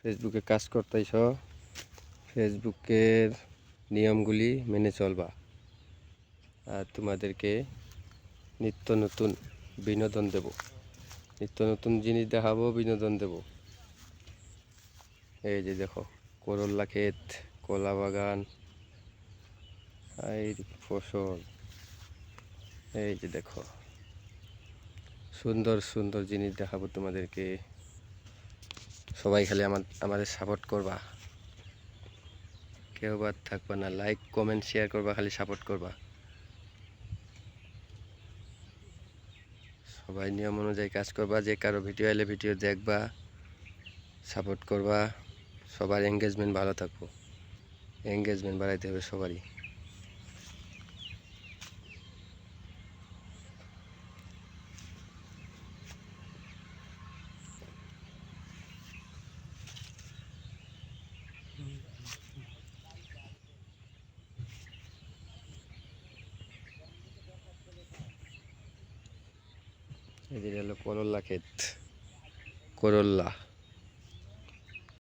ফেসবুকে কাজ করতেছ, ফেসবুকের নিয়মগুলি মেনে চলবা। আর তোমাদেরকে নিত্য নতুন বিনোদন দেব, নিত্য নতুন জিনিস দেখাবো, বিনোদন দেব। এই যে দেখো, করল্লা ক্ষেত, কলা বাগান, এই ফসল। এই যে দেখো, সুন্দর সুন্দর জিনিস দেখাবো তোমাদেরকে। সবাই খালি আমাদের সাপোর্ট করবা, কেউ বাদ থাকবা না। লাইক কমেন্ট শেয়ার করবা, খালি সাপোর্ট করবা। সবাই নিয়ম অনুযায়ী কাজ করবা। যে কারো ভিডিও এলে ভিডিও দেখবা, সাপোর্ট করবা। সবার এঙ্গেজমেন্ট ভালো থাকবো, এঙ্গেজমেন্ট বাড়াইতে হবে সবারই। এই যে হলো করল্লা ক্ষেত, করল্লা।